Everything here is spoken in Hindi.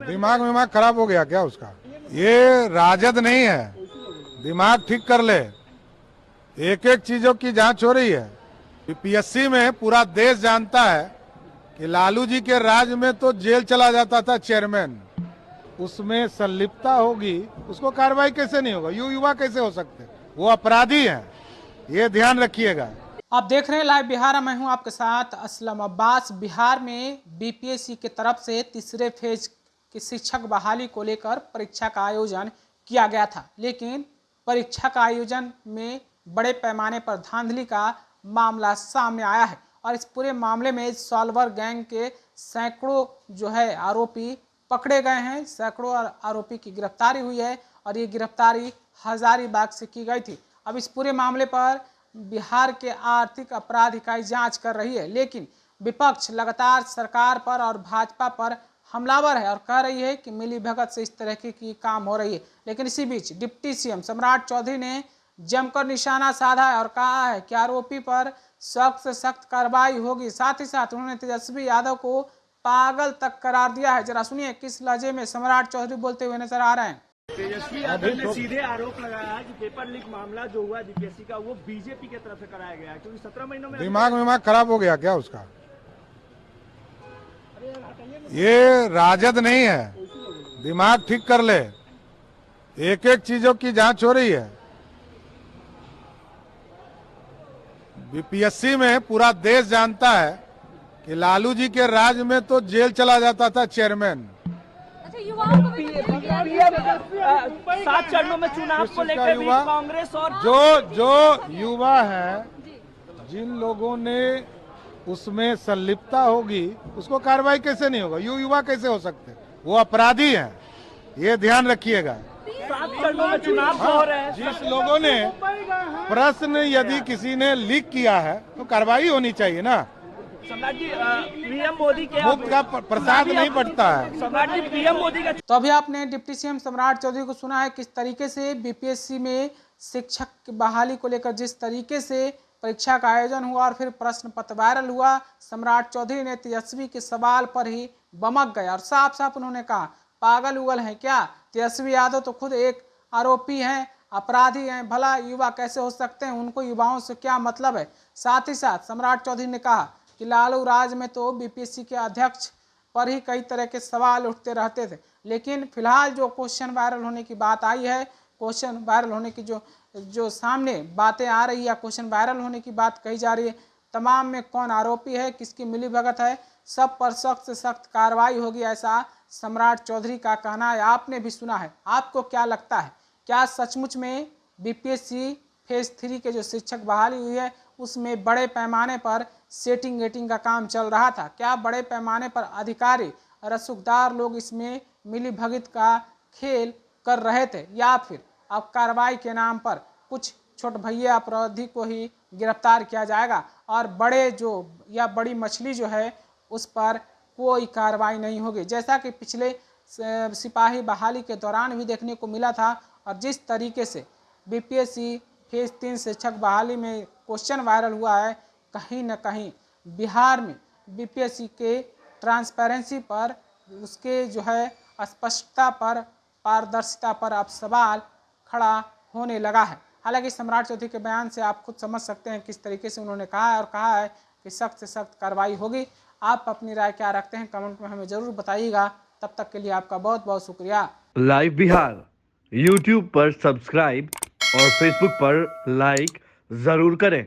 दिमाग विमाग खराब हो गया क्या उसका? ये राजद नहीं है, दिमाग ठीक कर ले। एक एक चीजों की जांच हो रही है। पीएससी में पूरा देश जानता है कि लालू जी के राज में तो जेल चला जाता था चेयरमैन, उसमें संलिप्तता होगी, उसको कार्रवाई कैसे नहीं होगा? युवा कैसे हो सकते? वो अपराधी हैं, ये ध्यान रखिएगा। आप देख रहे हैं लाइव बिहार। मैं हूं आपके साथ असलम अब्बास। बिहार में बीपीएससी की तरफ से तीसरे फेज की शिक्षक बहाली को लेकर परीक्षा का आयोजन किया गया था, लेकिन परीक्षा का आयोजन में बड़े पैमाने पर धांधली का मामला सामने आया है और इस पूरे मामले में सॉल्वर गैंग के सैकड़ों आरोपी पकड़े गए हैं। सैकड़ों आरोपी की गिरफ्तारी हुई है और ये गिरफ्तारी हजारीबाग से की गई थी। अब इस पूरे मामले पर बिहार के आर्थिक अपराध इकाई जांच कर रही है, लेकिन विपक्ष लगातार सरकार पर और भाजपा पर हमलावर है और कह रही है कि मिली भगत से इस तरह की काम हो रही है। लेकिन इसी बीच डिप्टी सीएम सम्राट चौधरी ने जमकर निशाना साधा है और कहा है कि आरोपी पर सख्त से सख्त कार्रवाई होगी। साथ ही साथ उन्होंने तेजस्वी यादव को पागल तक करार दिया है। जरा सुनिए किस लहजे में सम्राट चौधरी बोलते हुए नजर आ रहे हैं। तेजस्वी यादव ने सीधे आरोप लगाया कि पेपर लीक मामला जो हुआ बीपीएससी का वो बीजेपी की तरफ से कराया गया है, क्योंकि 17 महीनों में दिमाग विमाग खराब हो गया क्या उसका? ये राजद नहीं है, दिमाग ठीक कर ले। एक एक चीजों की जांच हो रही है। बीपीएससी में पूरा देश जानता है कि लालू जी के राज में तो जेल चला जाता था चेयरमैन। 7 चरणों में चुनाव को लेकर भी कांग्रेस और जो युवा है, जिन लोगों ने उसमें संलिप्तता होगी, उसको कार्रवाई कैसे नहीं होगा? युवा कैसे हो सकते? वो अपराधी हैं, ये ध्यान रखिएगा। 7 चरणों में चुनाव हो रहे हैं। जिस लोगों ने प्रश्न यदि किसी ने लीक किया है तो कार्रवाई होनी चाहिए ना। सम्राट जी, पीएम मोदी के मुफ्त का प्रसाद नहीं बढ़ता है। सम्राट जी, पीएम मोदी का तो अभी आपने डिप्टी सीएम सम्राट चौधरी को सुना है किस तरीके से बीपीएससी में शिक्षक की बहाली को लेकर जिस तरीके से परीक्षा का आयोजन हुआ और फिर प्रश्न पत्र वायरल हुआ। सम्राट चौधरी ने तेजस्वी के सवाल पर ही बमक गए और साफ साफ उन्होंने कहा, पागल उगल है क्या? तेजस्वी यादव तो खुद एक आरोपी हैं, अपराधी हैं, भला युवा कैसे हो सकते हैं? उनको युवाओं से क्या मतलब है? साथ ही साथ सम्राट चौधरी ने कहा कि लालू राज में तो बीपीएससी के अध्यक्ष पर ही कई तरह के सवाल उठते रहते थे, लेकिन फिलहाल जो क्वेश्चन वायरल होने की बात आई है, क्वेश्चन वायरल होने की जो सामने बातें आ रही है, क्वेश्चन वायरल होने की बात कही जा रही है, तमाम में कौन आरोपी है, किसकी मिलीभगत है, सब पर सख्त से सख्त कार्रवाई होगी, ऐसा सम्राट चौधरी का कहना है। आपने भी सुना है, आपको क्या लगता है? क्या सचमुच में बीपीएससी फेज 3 के जो शिक्षक बहाली हुई है उसमें बड़े पैमाने पर सेटिंग वेटिंग का काम चल रहा था? क्या बड़े पैमाने पर अधिकारी रसूखदार लोग इसमें मिलीभगत का खेल कर रहे थे, या फिर अब कार्रवाई के नाम पर कुछ छोट भैया अपराधी को ही गिरफ्तार किया जाएगा और बड़े जो या बड़ी मछली जो है उस पर कोई कार्रवाई नहीं होगी, जैसा कि पिछले सिपाही बहाली के दौरान भी देखने को मिला था। और जिस तरीके से बीपीएससी फेज 3 शिक्षक बहाली में क्वेश्चन वायरल हुआ है, कहीं न कहीं बिहार में बीपीएससी के ट्रांसपेरेंसी पर, उसके स्पष्टता पर, पारदर्शिता पर अब सवाल खड़ा होने लगा है। हालांकि सम्राट चौधरी के बयान से आप खुद समझ सकते हैं किस तरीके से उन्होंने कहा है और कहा है कि सख्त से सख्त कार्रवाई होगी। आप अपनी राय क्या रखते हैं कमेंट में हमें ज़रूर बताइएगा। तब तक के लिए आपका बहुत बहुत शुक्रिया। लाइव बिहार यूट्यूब पर सब्सक्राइब और फेसबुक पर लाइक जरूर करें।